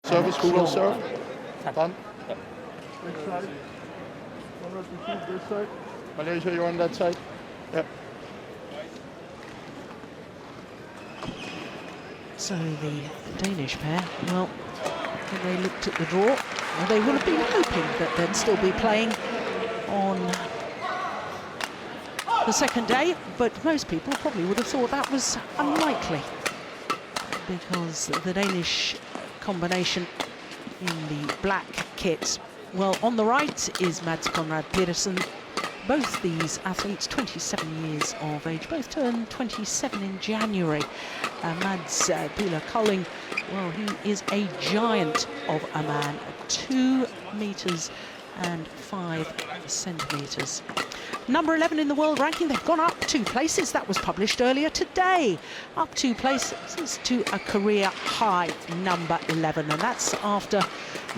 Service, who will serve? Tan. Yep. Next side. Conrad, you move this side. Malaysia, you're on that side. Yep. So the Danish pair, well, when they looked at the draw, well, they would have been hoping that they'd still be playing on the second day, but most people probably would have thought that was unlikely, because the Danish combination in the black kit, well, on the right is Mads Conrad-Petersen. Both these athletes, 27 years of age, both turned 27 in January. Mads Pieler Kolding, well, he is a giant of a man, 2 meters and 5 centimeters. Number 11 in the world ranking, they've gone up 2 places. That was published earlier today. Up 2 places to a career high number 11, and that's after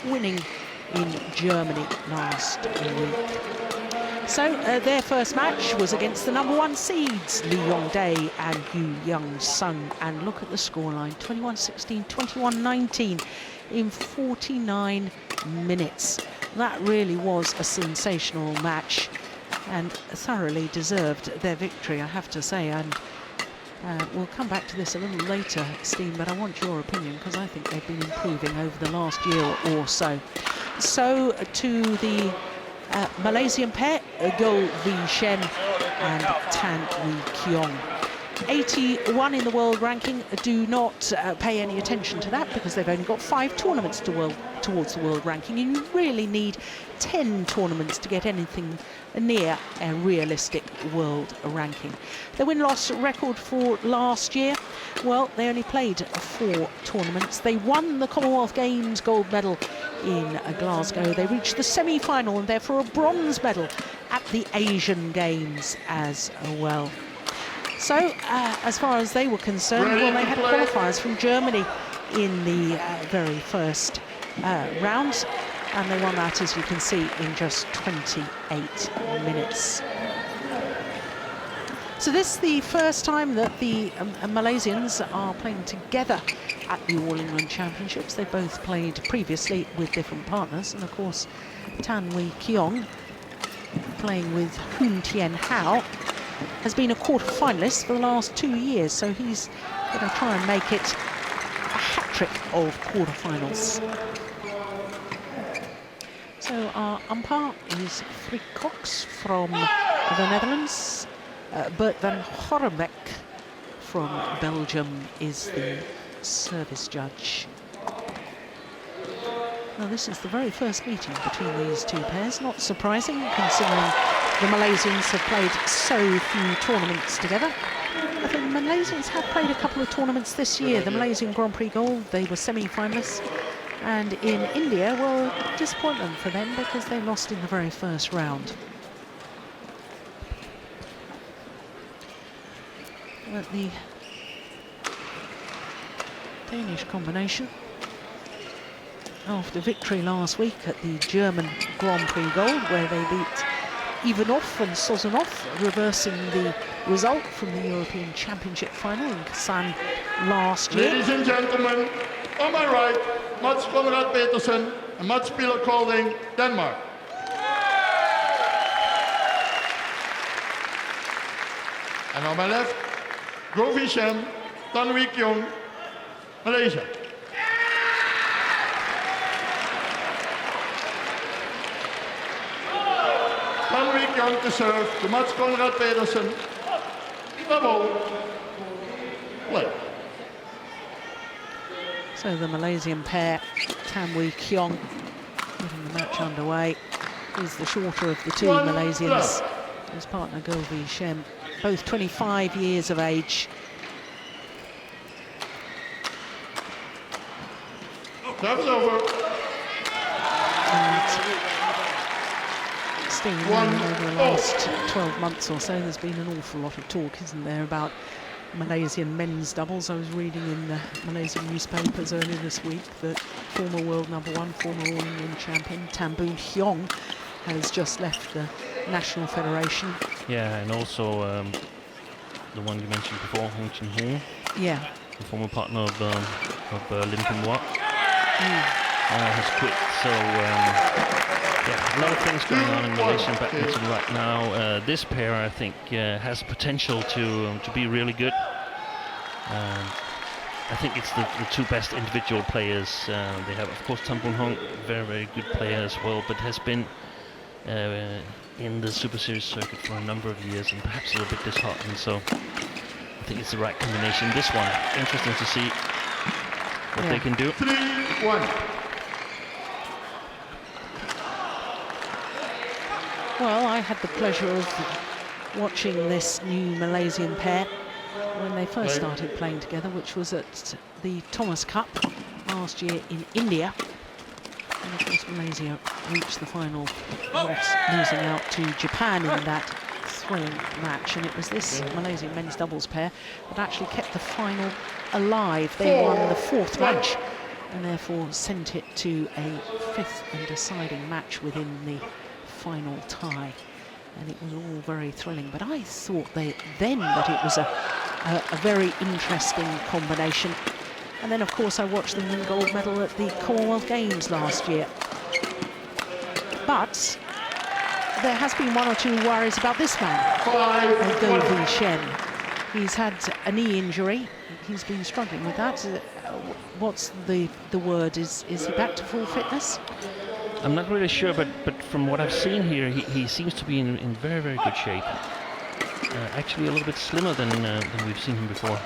winning in Germany last week. So their first match was against the number 1 seeds, Lee Yong-dae and Yu Young-sung. And look at the scoreline, 21-16, 21-19 in 49 minutes. That really was a sensational match and thoroughly deserved their victory, I have to say. And we'll come back to this a little later, Steen, but I want your opinion, because I think they've been improving over the last year or so. So to the Malaysian pair, Shem and Kiong. 81 in the world ranking, do not pay any attention to that, because they've only got 5 tournaments towards the world ranking. You really need 10 tournaments to get anything near a realistic world ranking. The win-loss record for last year, well, they only played 4 tournaments. They won the Commonwealth Games gold medal in Glasgow. They reached the semi-final and therefore a bronze medal at the Asian Games as well. So, as far as they were concerned, well, they had qualifiers from Germany in the very first round, and they won that, as you can see, in just 28 minutes. So this is the first time that the Malaysians are playing together at the All England Championships. They both played previously with different partners, and of course Kiong, playing with Hoon Tien Hao, has been a quarter-finalist for the last 2 years, so he's going to try and make it a hat-trick of quarter-finals. So our umpire is Frick Cox from the Netherlands. Bert van Horrenbeck from Belgium is the service judge. Now, this is the very first meeting between these 2 pairs. Not surprising, considering the Malaysians have played so few tournaments together. I think the Malaysians have played a couple of tournaments this year. The Malaysian Grand Prix Gold, they were semi-finalists. And in India, well, disappointment for them, because they lost in the very first round. But the Danish combination, after victory last week at the German Grand Prix Gold, where they beat Ivanov and Sozonov, reversing the result from the European Championship final in Kazan last year. Ladies and gentlemen, on my right, Mads Conrad-Petersen and Mads Pieler Kolding, Denmark. And on my left, Shem, Kiong, Malaysia. Kiong to serve to Mads Conrad-Petersen. Double play. So the Malaysian pair, Kiong, getting the match underway. He's the shorter of the 2 Malaysians. His partner Shem, both 25 years of age. Service over. And Steen, over the last 12 months or so, there's been an awful lot of talk, isn't there, about Malaysian men's doubles. I was reading in the Malaysian newspapers earlier this week that former world number 1, former All England champion Kiong has just left the National Federation. Yeah, and also the one you mentioned before, Hong Chin Hong. Yeah. The former partner of Lim Ping Wat. has quit. So yeah, a lot of things going on in Malaysian badminton right now. This pair, I think, has potential to be really good. I think it's the two best individual players. They have, of course, Tan Boon Hong, very, very good player as well, but has been in the Super Series circuit for a number of years and perhaps a little bit disheartened. So I think it's the right combination. This one, interesting to see what they can do. 3-1. Well, I had the pleasure of watching this new Malaysian pair when they first started playing together, which was at the Thomas Cup last year in India. And of course Malaysia reached the final, losing out to Japan in that thrilling match. And it was this Malaysian men's doubles pair that actually kept the final alive. They won the fourth match and therefore sent it to a fifth and deciding match within the final tie. And it was all very thrilling. But I thought that it was a very interesting combination. And then, of course, I watched them win gold medal at the Commonwealth Games last year. But there has been one or two worries about this man, Shem. He's had a knee injury. He's been struggling with that. What's the word? Is he back to full fitness? I'm not really sure, but from what I've seen here, he seems to be in very, very good shape. Actually, a little bit slimmer than we've seen him before.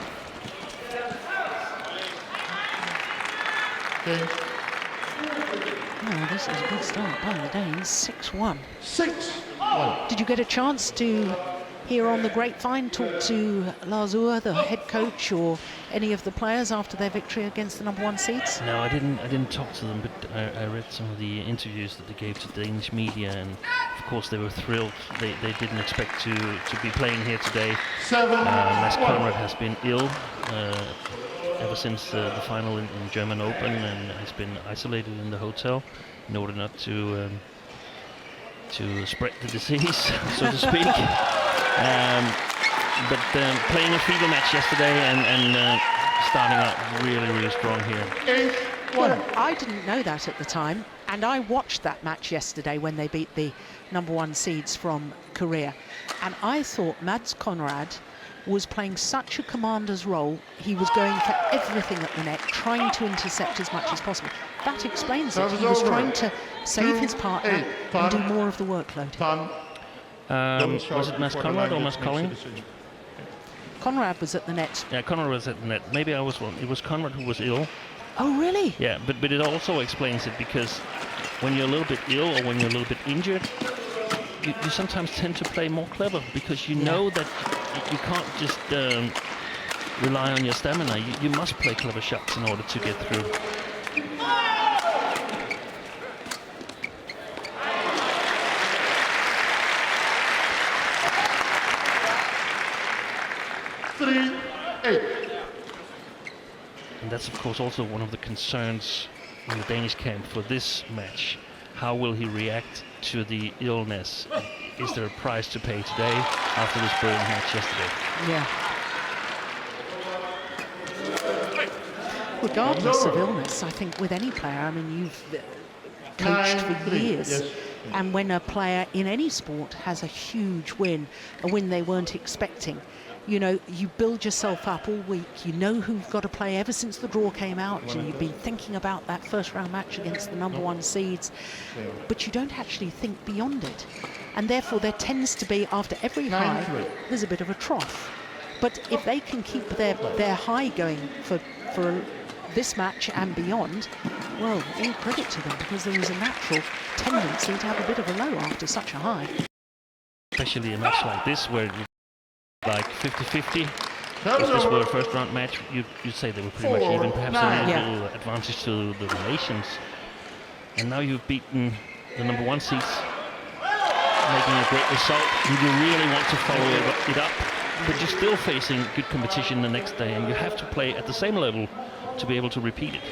Oh, this is a good start by the Danes. 6-1. 6-1. Did you get a chance to hear on the grapevine, talk to Lazur, the head coach, or any of the players after their victory against the #1 seeds? No, I didn't talk to them, but I read some of the interviews that they gave to Danish media, and of course they were thrilled. They didn't expect to be playing here today. Mads Conrad has been ill ever since the final in German Open, and has been isolated in the hotel in order not to spread the disease, so to speak. But playing a fever match yesterday and starting out really, really strong here. Well, I didn't know that at the time, and I watched that match yesterday when they beat the #1 seeds from Korea, and I thought Mads Conrad was playing such a commander's role. He was going for everything at the net, trying to intercept as much as possible. That explains it. He was trying to save his partner and do more of the workload. Was it Mads Conrad or Mads Kolding? Conrad was at the net. Yeah, Conrad was at the net. Maybe I was wrong. It was Conrad who was ill. Oh, really? Yeah, but it also explains it, because when you're a little bit ill or when you're a little bit injured, you sometimes tend to play more clever, because you know that you can't just rely on your stamina. You must play clever shots in order to get through. And that's, of course, also one of the concerns in the Danish camp for this match. How will he react to the illness? Is there a price to pay today after this brilliant match yesterday? Yeah. Regardless of illness, I think with any player, I mean, you've coached for years. And when a player in any sport has a huge win, a win they weren't expecting, you know, you build yourself up all week. You know who've got to play ever since the draw came out. And you've been thinking about that first round match against the #1 seeds. But you don't actually think beyond it. And therefore there tends to be, after every high, there's a bit of a trough. But if they can keep their high going for this match and beyond, well, all credit to them, because there is a natural tendency to have a bit of a low after such a high. Especially a match like this, where like 50-50. If this were a first round match, you'd say they were pretty much even, perhaps a little advantage to the Malaysians. And now you've beaten the #1 seeds, making a great result. You really want to follow it up, but you're still facing good competition the next day, and you have to play at the same level to be able to repeat it.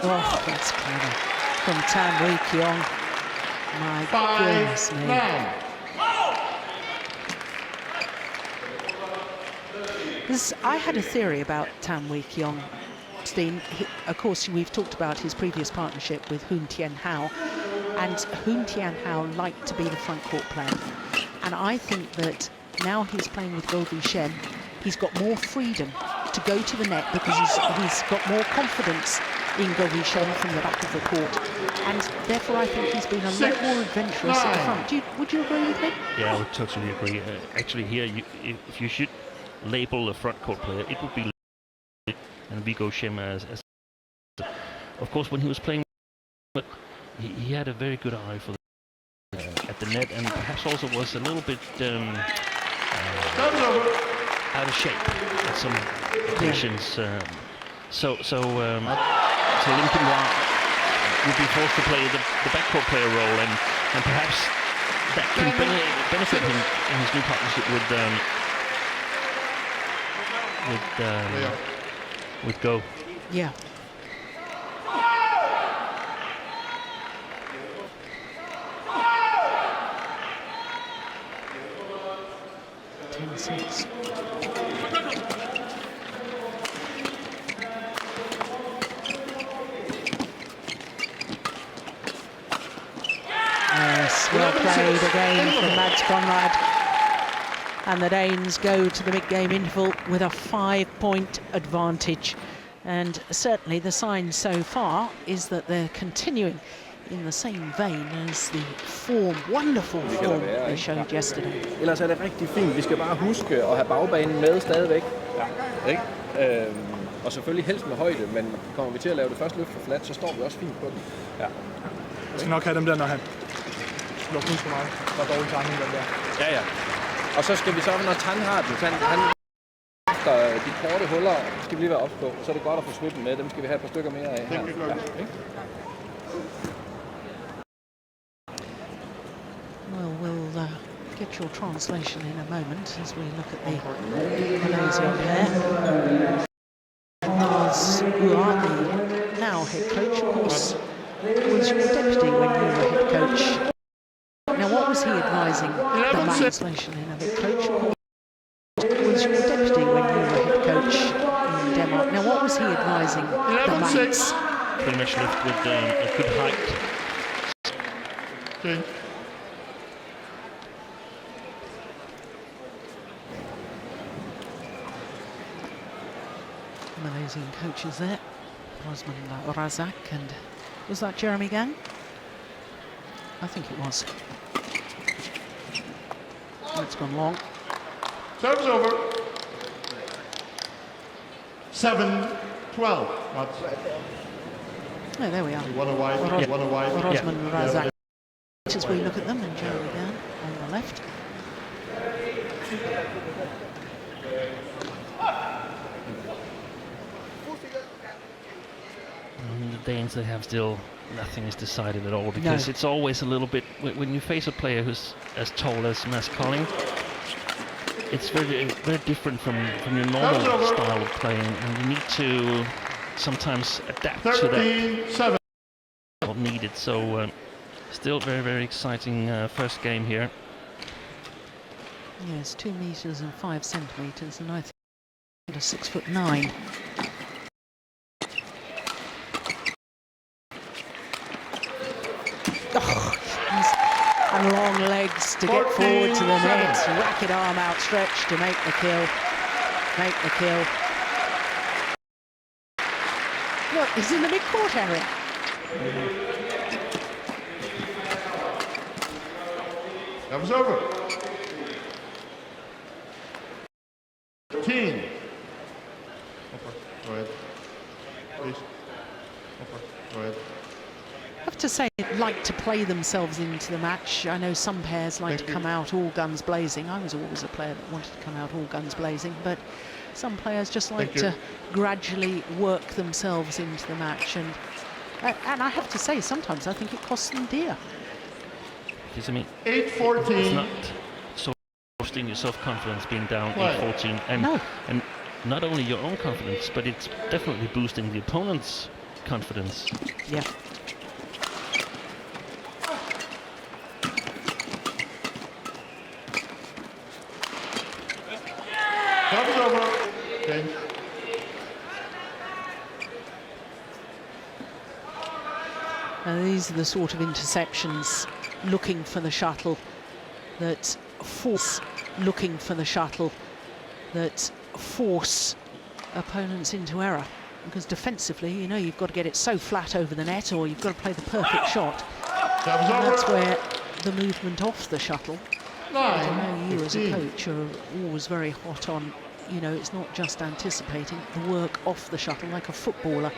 Oh, that's clever. From Tan Kiong. My goodness me. I had a theory about Tan Wee Kiong. Of course, we've talked about his previous partnership with Hoon Tien Hao, and Hoon Tien Hao liked to be the front court player. And I think that now he's playing with Govi Shem, he's got more freedom to go to the net because he's got more confidence in Govi Shem from the back of the court. And therefore, I think he's been a lot more adventurous at the front. Would you agree with me? Yeah, I would totally agree. Actually, here, if you should label a front court player, it would be and Vigo Shem as of course when he was playing, but he had a very good eye for at the net, and perhaps also was a little bit out of shape at some occasions. So Lim Kim Hwa would be forced to play the backcourt player role, and perhaps that can benefit him in his new partnership with Go. Yeah. Yes, well played again from Mads Conrad. And the Danes go to the mid-game interval with a 5-point advantage. And certainly the sign so far is that they're continuing in the same vein as the wonderful form they showed yesterday. Ellers det rigtig fint. Vi skal bare huske at have bagbanen med stadigvæk. Ja. Ikke? Og selvfølgelig helst med højde, men kommer vi til at lave det første løft for flat, så står vi også fint på den. Ja. Jeg skal nok have dem der, når han lukker ud for mig. Der er dårlig timing, den der. Ja. Og så skal vi så, når Tan har den, han efter de korte huller, skal vi lige være ops på. Så er det godt at få swippen med. Dem skal vi have et par stykker mere af her. Ja. Well, we'll get your translation in a moment as we look at the Malaysian pair. Mars, who are the now head coach, of course, was your deputy when you were head coach. Now, what was he advising the translation in a head coach? Was your deputy when you were head coach in Denmark? Now, what was he advising the Mats? Pretty much left with a good height. Okay. Malaysian coaches there, Osman Razak, and was that Jeremy Gang? I think it was. It's gone long. Serve's over. 7-12. Oh, there we are. One a wide. One a wide. Osman Razak. As we look at them, and Jeremy Gang on the left. The Danes, they have still nothing is decided at all, because it's always a little bit, when you face a player who's as tall as Mads Kolding, it's very, very different from your normal style of playing, and you need to sometimes adapt to that. Not needed. So still very, very exciting first game here. Yes, 2 meters and 5 centimeters, and I think 6'9". And long legs to get forward to the net, racket arm outstretched to make the kill. Look, he's in the mid-court area. That was over. 15. Go ahead. Please. Go ahead. I have to say, they'd like to play themselves into the match. I know some pairs like to come out all guns blazing. I was always a player that wanted to come out all guns blazing, but some players just like to gradually work themselves into the match. And I have to say, sometimes I think it costs them dear. Because I mean, 8-14. It's not so boosting your self-confidence being down 8-14, and not only your own confidence, but it's definitely boosting the opponent's confidence. Yeah. That was over. Okay. These are the sort of interceptions looking for the shuttle that force opponents into error. Because defensively, you know, you've got to get it so flat over the net, or you've got to play the perfect shot. And that's where the movement off the shuttle. I know you as a coach are always very hot on, you know, it's not just anticipating the work off the shuttle, like a footballer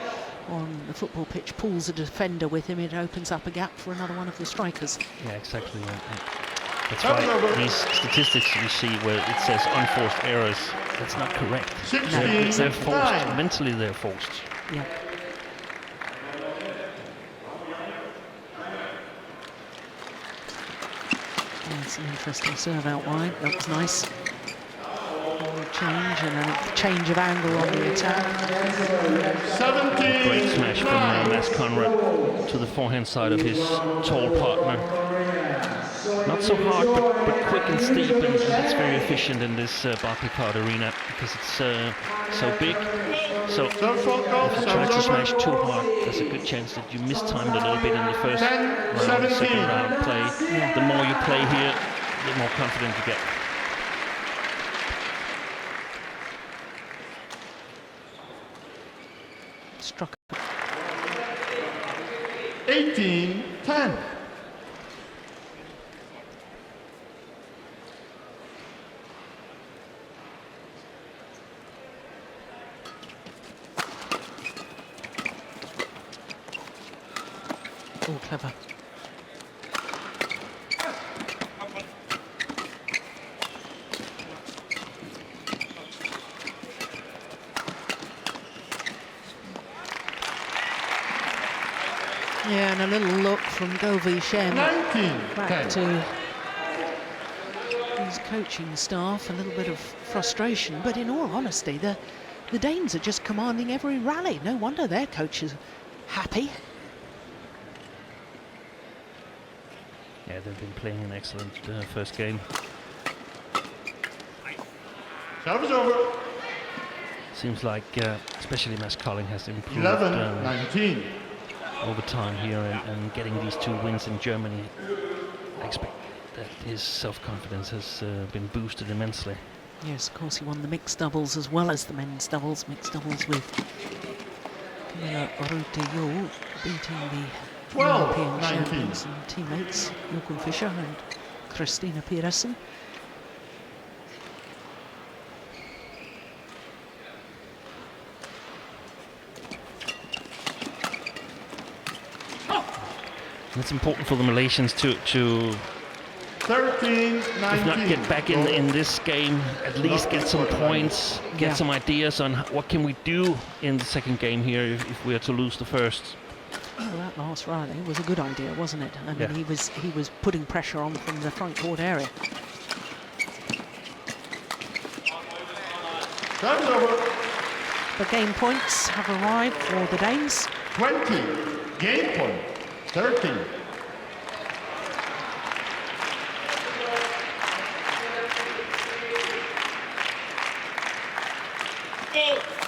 on the football pitch pulls a defender with him, it opens up a gap for another one of the strikers. Yeah, exactly. That's right. These statistics you see where it says unforced errors, that's not correct. No, They're forced. Mentally they're forced. Yeah. That's an interesting serve out wide. That was nice. Change and a change of angle on the attack. Great smash from Mads Conrad to the forehand side of his tall partner. Not so hard, but quick and steep, and that's very efficient in this Barclaycard arena because it's so big. So if you try to smash too hard, there's a good chance that you mistimed a little bit in the first round, second round play. Yeah. The more you play here, the more confident you get. Struck. 18-10. All clever. Yeah, and a little look from Govy Shem back to his coaching staff, a little bit of frustration, but in all honesty, the Danes are just commanding every rally. No wonder their coach is happy. Yeah, they've been playing an excellent first game. Serve is over. Seems like, especially Mads Kolding has improved 11-19. over time here and getting these 2 wins in Germany. I expect that his self-confidence has been boosted immensely. Yes, of course, he won the mixed doubles as well as the men's doubles. Mixed doubles with Camilla Rutejo beating the European champions and teammates Jochen Fischer and Christina Pedersen. It's important for the Malaysians to 13-19. if not get back in this game, at least get some points, get some ideas on what can we do in the second game here if we are to lose the first. Well, that last rally was a good idea, wasn't it? I mean, he was putting pressure on from the front court area. Time's over. The game points have arrived for the Danes. 20. Game point. 13.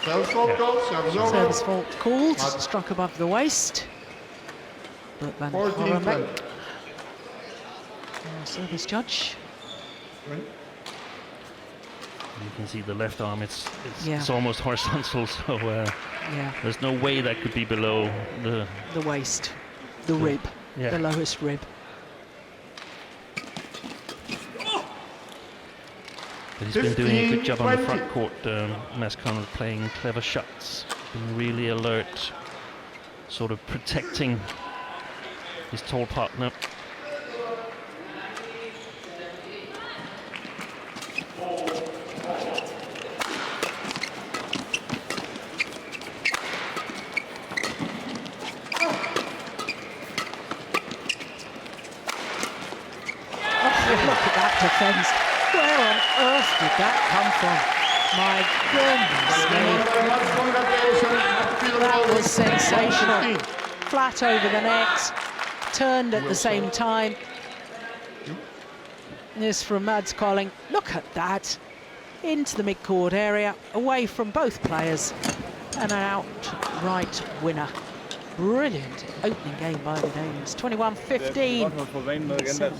Service fault called. Service over. Service fault called. Struck above the waist. But Van 14. Horenbeek, service judge. You can see the left arm, it's almost horizontal, so there's no way that could be below the waist, the rib, the lowest rib. But he's been doing a good job on the front court, Mads Conrad, playing clever shots, being really alert, sort of protecting his tall partner. Look at that defence. Where on earth did that come from? My goodness me. That was sensational. Flat over the net, turned at the same time. This from Mads Kolding. Look at that. into the mid-court area, away from both players, and an outright winner. Brilliant opening game by the Danes. 21-15. 17 minutes of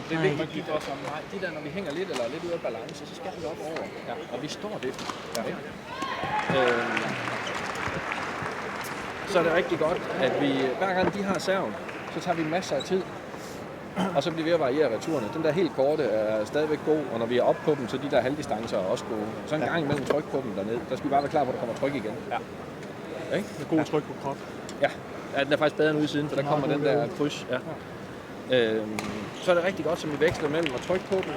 Det er play. vigtigt, de går så meget. De der, når vi hænger lidt eller lidt ude af balance, så skal vi op over. Ja. Og vi står det. Ja. Så er det rigtig godt, at vi hver gang de har serven, så tager vi masser af tid. Og så bliver vi ved at variere returerne. Den der helt korte er stadigvæk god, og når vi er oppe på dem, så de der halvdistancer er også gode. Så en gang imellem tryk på dem dernede. Der skal vi bare være klar på, at der kommer tryk igen. Ja. Ikke? Med god tryk på krop. Ja. Ja, den er faktisk bedre end ude i siden, for der kommer den der kryds. Ja. Så er det rigtig godt, som vi veksler mellem at trykke på dem.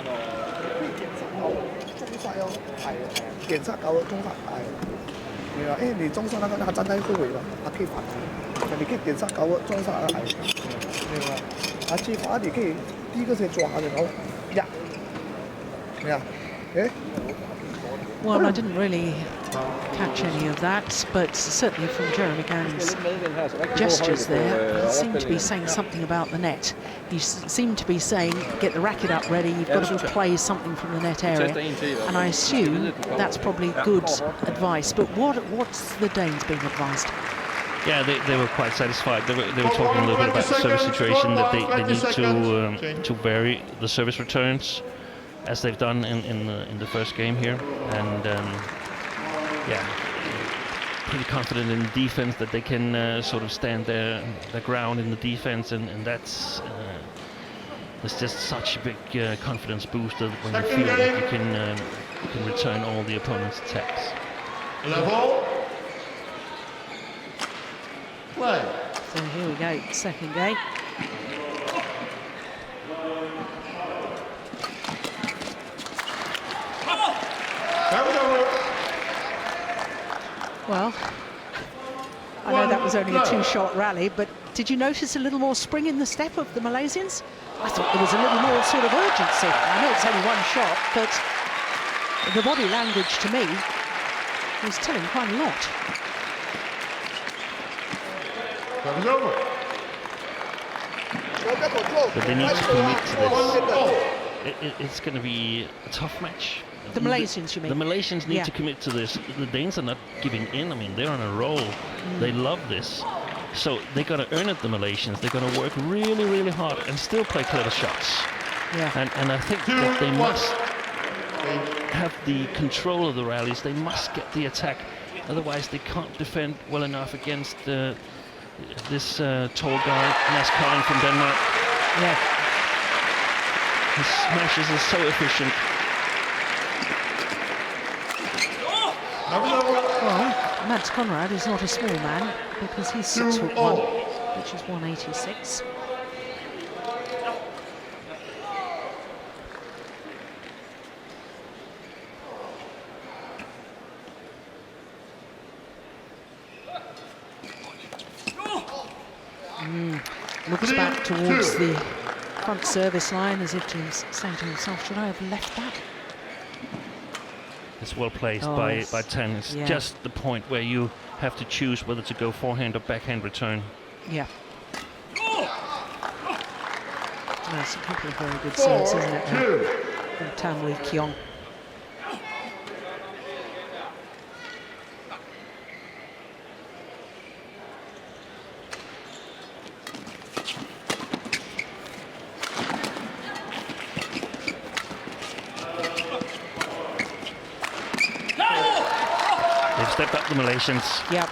Og 中殺有係檢測夠中殺係。你話誒，你中殺那個真係會咯，阿 K 法，你可以檢測夠中殺係。你話阿 K 法你可以第一個是抓然後呀，咩啊？誒？ Well, I didn't really catch any of that, but certainly from Jeremy Gann's gestures there, he seemed to be saying something about the net. He seemed to be saying, get the racket up ready, you've got to play something from the net area. And I assume that's probably good advice. But what's the Danes being advised? Yeah, they were quite satisfied. They were talking a little bit about the service situation, that they need to vary the service returns, as they've done in the first game here, and yeah, pretty confident in defense that they can sort of stand their ground in the defense, and that's there's just such a big confidence booster when you feel that you can return all the opponent's attacks. Level. Play. So here we go, second game. Well, I know that was only a two-shot rally, but did you notice a little more spring in the step of the Malaysians? I thought there was a little more sort of urgency. I know it's only one shot, but the body language to me was telling quite a lot. That over. But they need to commit to this. It's going to be a tough match. The Malaysians, you mean? The Malaysians need to commit to this. The Danes are not giving in. I mean, they're on a roll. They love this. So they got to earn it, the Malaysians. They're going to work really, really hard and still play clever shots. Yeah. And I think that they must have the control of the rallies. They must get the attack. Otherwise, they can't defend well enough against this tall guy, Mads Pieler from Denmark. Yeah. His smashes are so efficient. Well, Mads Conrad is not a small man because he's 6'1", which is 186. Looks back towards the front service line as if to saying to himself, should I have left that? It's well placed by 10. It's just the point where you have to choose whether to go forehand or backhand return. Yeah. That's a couple of very good serves, isn't it? From Tamli Kiong. Stepped up the Malaysians. Yep.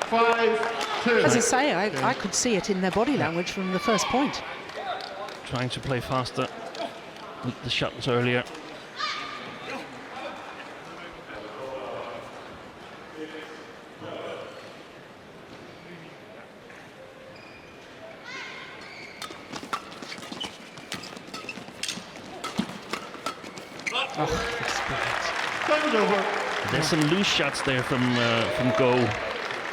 5-2. As I say, I could see it in their body language from the first point. Trying to play faster with the shots earlier. Oh, that's brilliant. Over. There's some loose shots there from Go,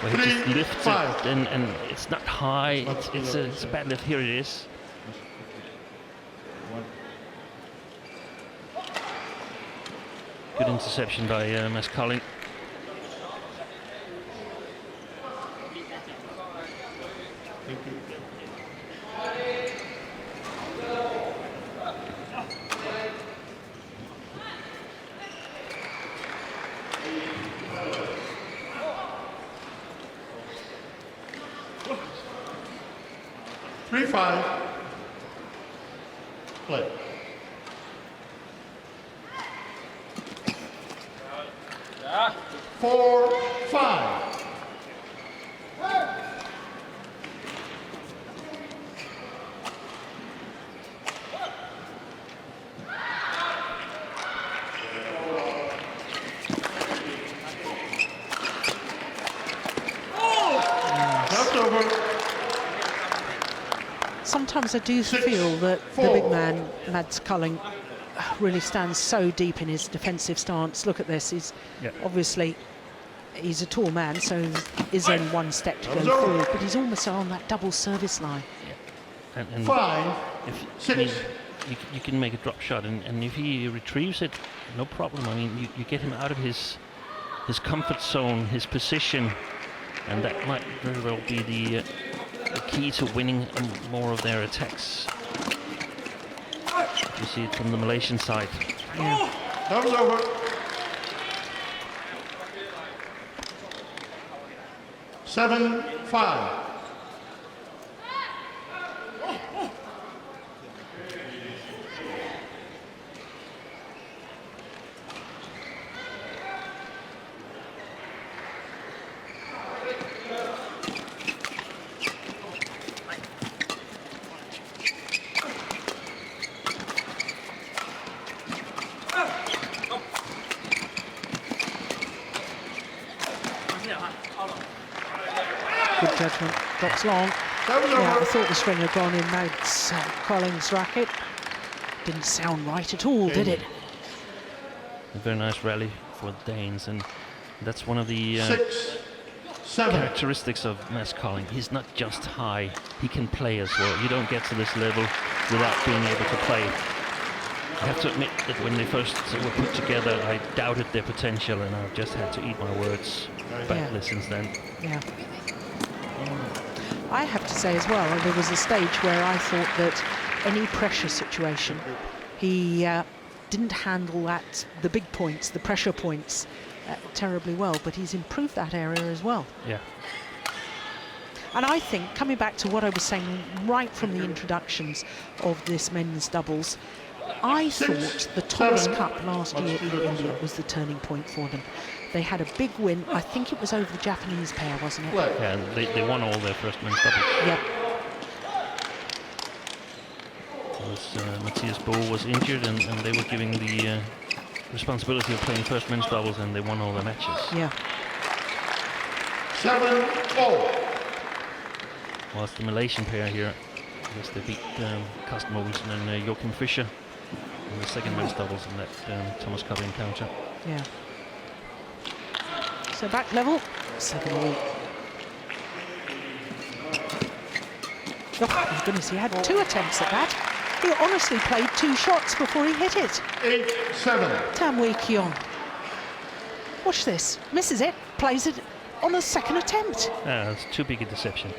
where he just lifts it, and it's not high. It's a bad lift. Here it is. Good interception by Mads Kolding. 3-5. Play. Ja. 4-5. That's over. Sometimes I do feel that the big man, Mads Kolding, really stands so deep in his defensive stance. Look at this. He's obviously, he's a tall man, so is only one step to go forward, but he's almost on that double service line. Yeah. And 5, if, 6. I mean, you can make a drop shot, and if he retrieves it, no problem. I mean, you get him out of his comfort zone, his position, and that might very well be the key to winning more of their attacks. You see it from the Malaysian side. Yeah. That was over. 7-5. Good judgment. Drops long. That was Yeah, I over. thought the string had gone in Mads Kolding's racket. Didn't sound right at all, did it? A very nice rally for the Danes, and that's one of the 6, 7. characteristics of Mads Kolding. He's not just high, he can play as well. You don't get to this level without being able to play. I have to admit that when they first were put together, I doubted their potential, and I've just had to eat my words badly since then. Yeah. I have to say as well, there was a stage where I thought that any pressure situation, he didn't handle the big points, the pressure points, terribly well, but he's improved that area as well. Yeah. And I think, coming back to what I was saying right from the introductions of this men's doubles, I thought the Thomas Cup last year in India was the turning point for them. They had a big win. I think it was over the Japanese pair, wasn't it? Yeah, they won all their first men's doubles. Yep. Matthias Bo was injured, and they were giving the responsibility of playing first men's doubles, and they won all their matches. Yeah. 7-4. Whilst the Malaysian pair here, I guess they beat Carsten Mogensen and Joachim Fischer in the second men's doubles in that Thomas Cup encounter. Yeah. So back level, 7-all. Oh my goodness, he had 2 attempts at that. He honestly played 2 shots before he hit it. 8-7. Tamwi Kiong. Watch this. Misses it, plays it on a second attempt. It's too big a deception.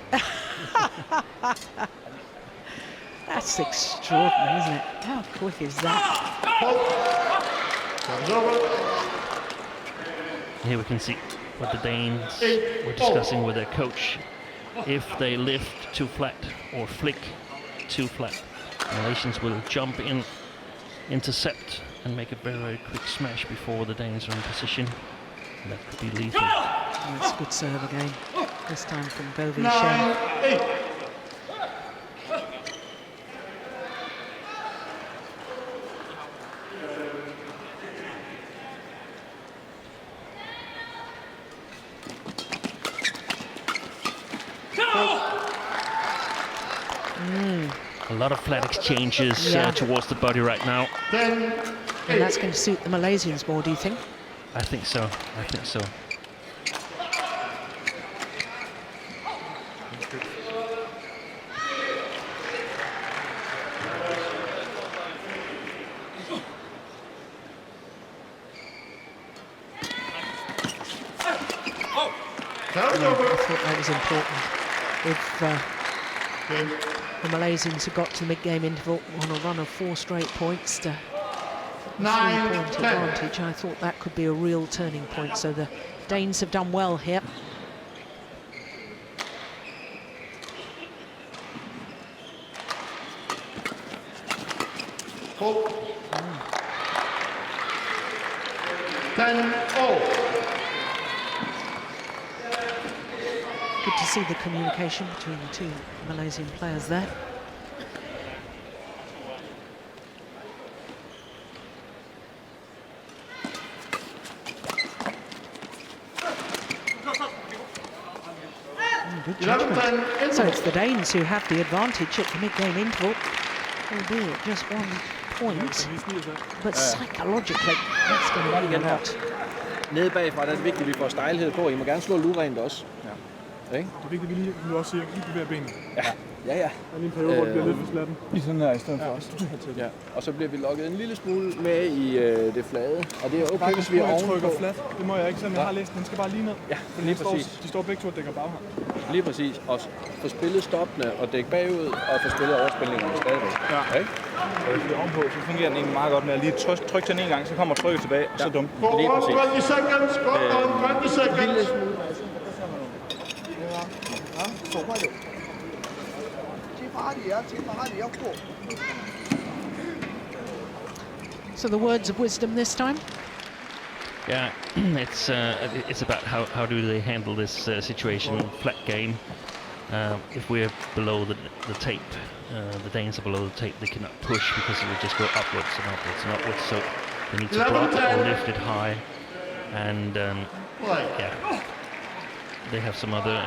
That's extraordinary, isn't it? How quick is that? That was over. Here we can see what the Danes were discussing with their coach. If they lift too flat or flick too flat, the Malaysians will jump in, intercept, and make a very, very quick smash before the Danes are in position. And that could be lethal. That's a good serve again. This time from Govi Shem. 9-8. A lot of flat exchanges Yeah. towards the body right now. 10, And that's going to suit the Malaysians more, do you think? I think so. I think so. That was I over. thought that was important. If the Malaysians had got to the mid-game interval on a run of 4 straight points to 3-point 9-10. advantage, I thought that could be a real turning point. So the Danes have done well here. Hope. 10-0. Good to see the communication between the two Malaysian players there. Good judgment. So it's the Danes who have the advantage at the mid-game interval, albeit just 1 point, but psychologically that's going to mean a lot. Nede bagfra der er det vigtigt, at vi får stejlhed på. I må gerne slå lurent også. Ja. Ikke? Det er vigtigt, at vi lige, som du også siger, lige bevæger benene. Ja. Ja. Der er lige en periode, hvor det bliver lidt for slatten. Lige sådan her i stedet for os. Ja. Og så bliver vi lukket en lille smule med i det flade. Og det er okay, hvis vi er ovenpå. Trykker flat. Det må jeg ikke, selvom jeg har læst. Den skal bare lige ned. Ja, lige præcis. De står begge to og dækker baghånd. Lige præcis. Og få spillet stoppene og dække bagud, og få spillet overspillingerne stadigvæk. Ja. Ikke? Og hvis vi er ovenpå, så fungerer den egentlig meget godt med at lige trykke til den en gang, så kommer trykket tilbage, og så dumt. Lige præcis. 20 seconds, go on, 20 seconds. So the words of wisdom this time? Yeah, it's about how do they handle this situation, flat game. If we're below the tape, the Danes are below the tape, they cannot push because it will just go upwards and upwards and upwards. So they need to block or lift it high, and yeah, they have some other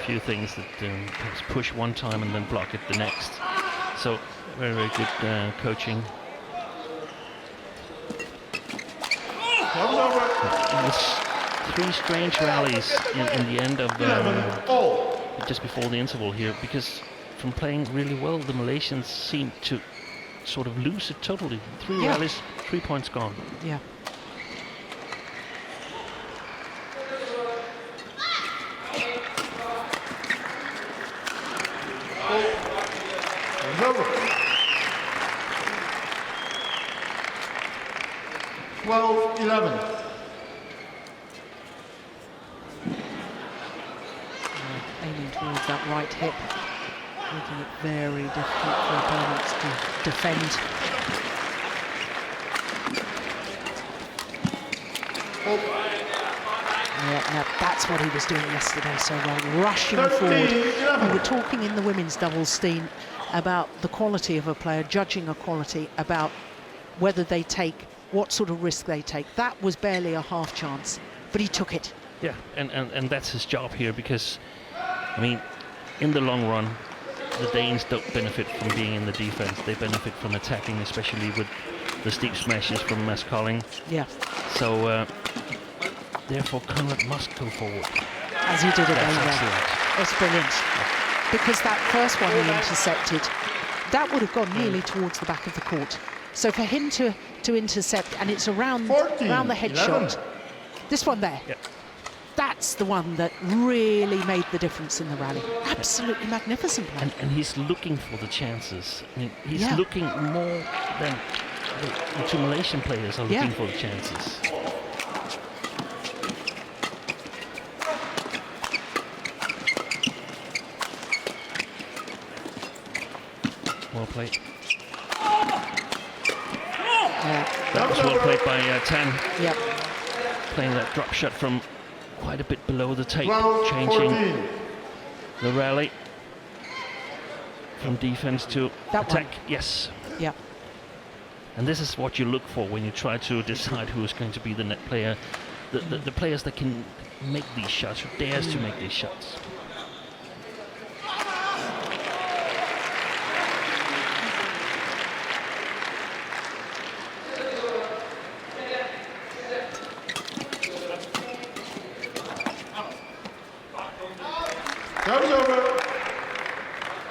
few things that perhaps push one time and then block it the next. So very, very good coaching. It was 3 strange rallies in the end of just before the interval here, because from playing really well, the Malaysians seemed to sort of lose it totally. 3 rallies, 3 points gone. Yeah. Well, 11. Aiming towards that right hip, making it very difficult for opponents to defend. Yeah, now that's what he was doing yesterday so well, rushing forward. We were talking in the women's doubles, Steen, about the quality of a player, judging a quality, about whether they take, what sort of risk they take. That was barely a half chance, but he took it. Yeah, and that's his job here, because, I mean, in the long run, the Danes don't benefit from being in the defense. They benefit from attacking, especially with the steep smashes from Mads Kolding. Yeah. So, therefore, Conrad must go forward. As he did again That's there. excellent. It's brilliant. Because that first one he intercepted, that would have gone nearly towards the back of the court. So for him to intercept, and it's around the headshot, this one there, that's the one that really made the difference in the rally. Absolutely magnificent play. And he's looking for the chances. I mean, he's looking more than the 2 Malaysian players are looking for the chances. Well played. That was well played by Tan. Yep. Playing that drop shot from quite a bit below the tape, changing the rally from defense to attack. Yes. Yeah. And this is what you look for when you try to decide who is going to be the net player. The players that can make these shots, who dares to make these shots.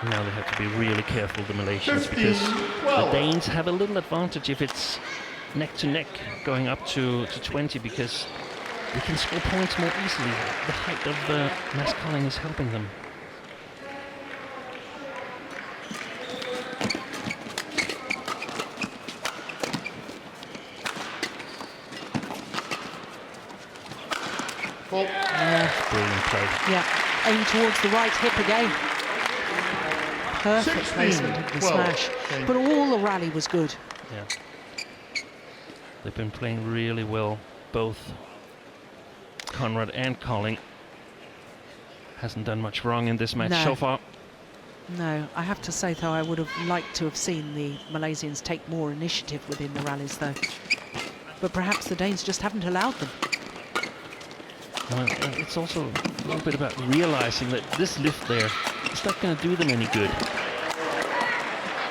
Now they have to be really careful, the Malaysians, because the Danes have a little advantage if it's neck to neck going up to 20, because they can score points more easily. The height of Mads Kolding is helping them. Brilliant play. Yeah, aim towards the right hip again. Perfect placement of the smash. But all the rally was good. Yeah. They've been playing really well, both Conrad and Kolding. Hasn't done much wrong in this match so far. No, I have to say though, I would have liked to have seen the Malaysians take more initiative within the rallies though. But perhaps the Danes just haven't allowed them. It's also a little bit about realizing that this lift there is not going to do them any good.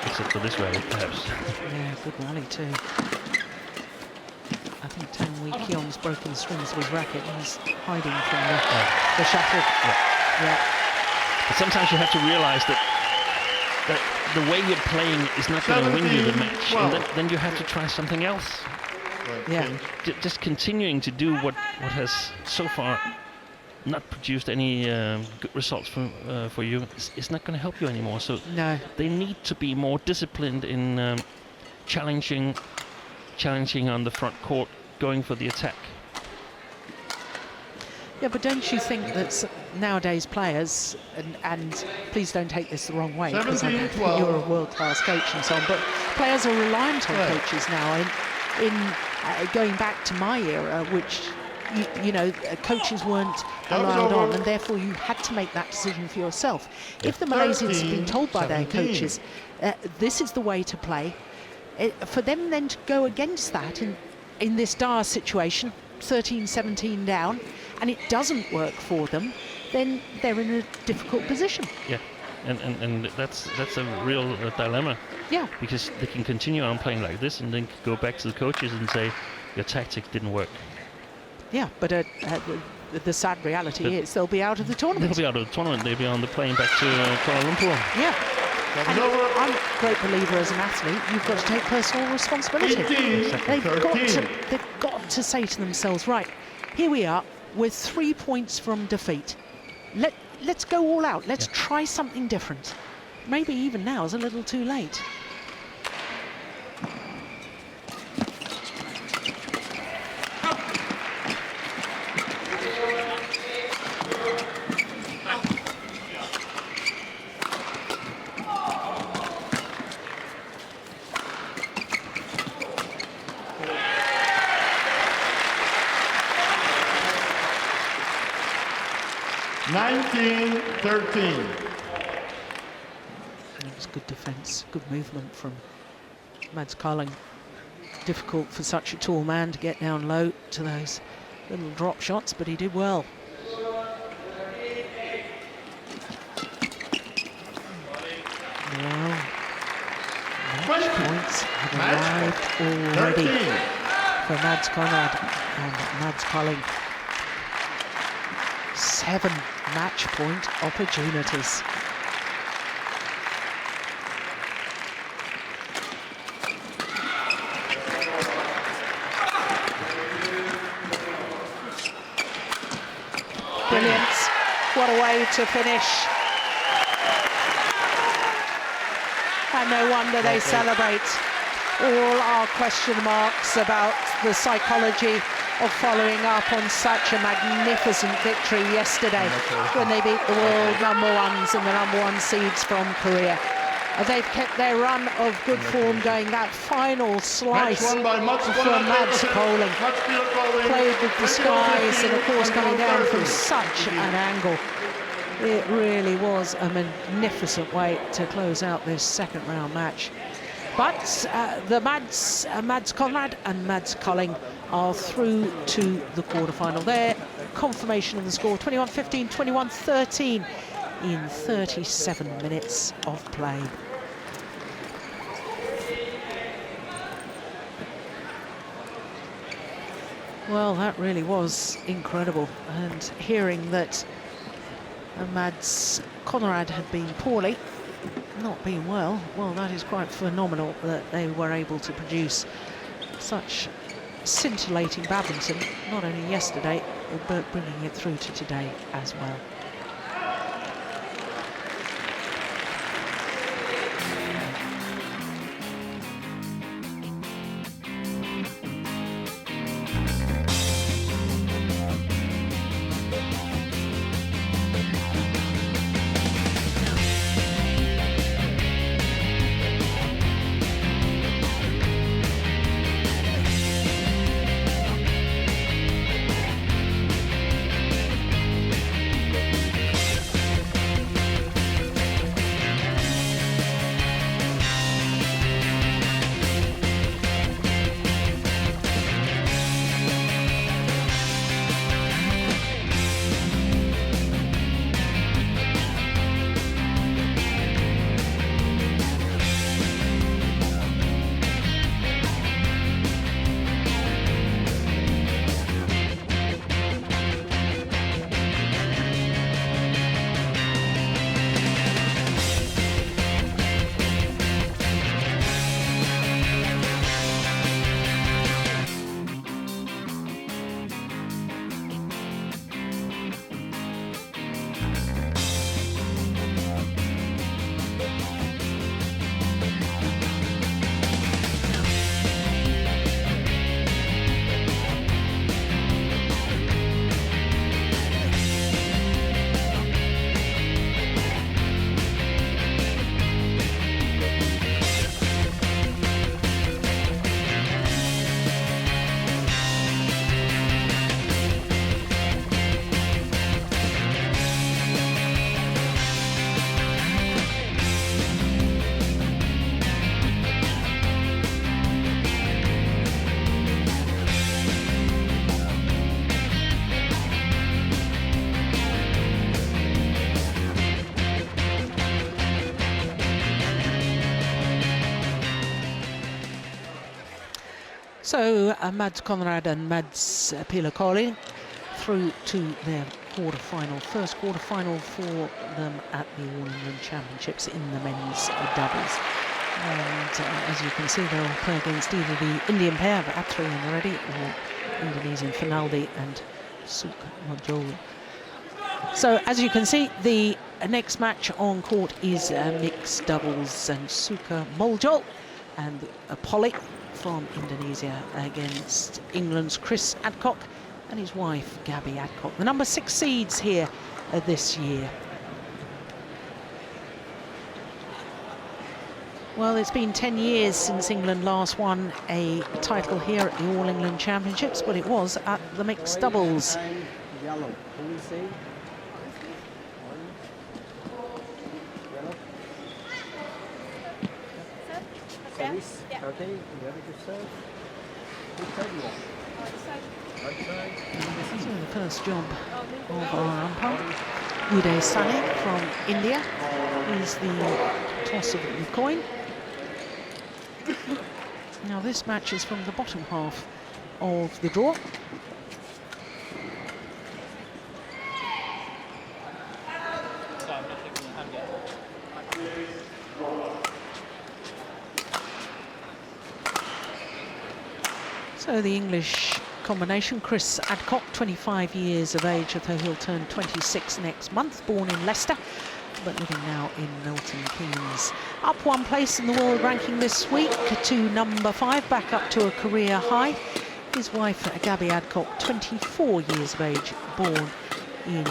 Except for this rally, perhaps. Yeah, good rally too. I think Tangwee Kiong's broken the strings of his racket and he's hiding from the shuttle. Yeah. But sometimes you have to realize that the way you're playing is not going to win you the match. And then you have to try something else. Yeah. Just continuing to do what has so far not produced any good results for you is not going to help you anymore. So they need to be more disciplined in challenging on the front court, going for the attack. Yeah, but don't you think that nowadays players, and please don't take this the wrong way, because I know you're a world-class coach and so on, but players are reliant on coaches now. In going back to my era, which you know, coaches weren't allowed on, and therefore you had to make that decision for yourself. If the Malaysians had been told by their coaches, this is the way to play, for them then to go against that in this dire situation, 13-17 down, and it doesn't work for them, then they're in a difficult position. Yeah, and that's a real dilemma. Yeah. Because they can continue on playing like this and then go back to the coaches and say, your tactic didn't work. Yeah, but the sad reality is they'll be out of the tournament. They'll be out of the tournament. They'll be on the plane back to Kuala Lumpur. Yeah. And I'm a great believer as an athlete, you've got to take personal responsibility. They've got to say to themselves, right, here we are, we're 3 points from defeat. Let's go all out. Let's try something different. Maybe even now is a little too late. It was good defence, good movement from Mads Kolding. Difficult for such a tall man to get down low to those little drop shots, but he did well. Well, match points have arrived already for Mads Conrad and Mads Kolding. 7 match point opportunities. Brilliant. What a way to finish. And no wonder they celebrate. All our question marks about the psychology of following up on such a magnificent victory yesterday when they beat the world #1s and the #1 seeds from Korea. They've kept their run of good form going. That final slice from Mads Kolding, played with the skies and of course coming down from such an angle. It really was a magnificent way to close out this second round match. But the Mads Conrad and Mads Kolding are through to the quarterfinal. There, confirmation of the score, 21-15, 21-13 in 37 minutes of play. Well, that really was incredible. And hearing that Mads Conrad had been poorly, not been well, that is quite phenomenal that they were able to produce such scintillating badminton, not only yesterday, but bringing it through to today as well. So Mads Conrad and Mads Pieler Kolding through to their quarter-final, first quarter-final for them at the All England Championships in the men's doubles. And as you can see, they'll play against either the Indian pair of Atri and Reddy or Indonesian Finaldi and Suk Mojol. So as you can see, the next match on court is mixed doubles, and Suka Moljol and Polly from Indonesia against England's Chris Adcock and his wife Gabby Adcock, the number 6 seeds here this year. Well, it's been 10 years since England last won a title here at the All England Championships, but it was at the mixed doubles. So the first job of our umpire, Uday Sane from India, is the toss of the coin. Now this match is from the bottom half of the draw. So the English combination, Chris Adcock, 25 years of age, although he'll turn 26 next month, born in Leicester, but living now in Milton Keynes. Up 1 place in the world ranking this week to number 5, back up to a career high. His wife, Gabby Adcock, 24 years of age, born in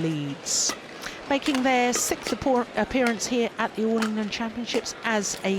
Leeds. Making their 6th appearance here at the All England Championships as a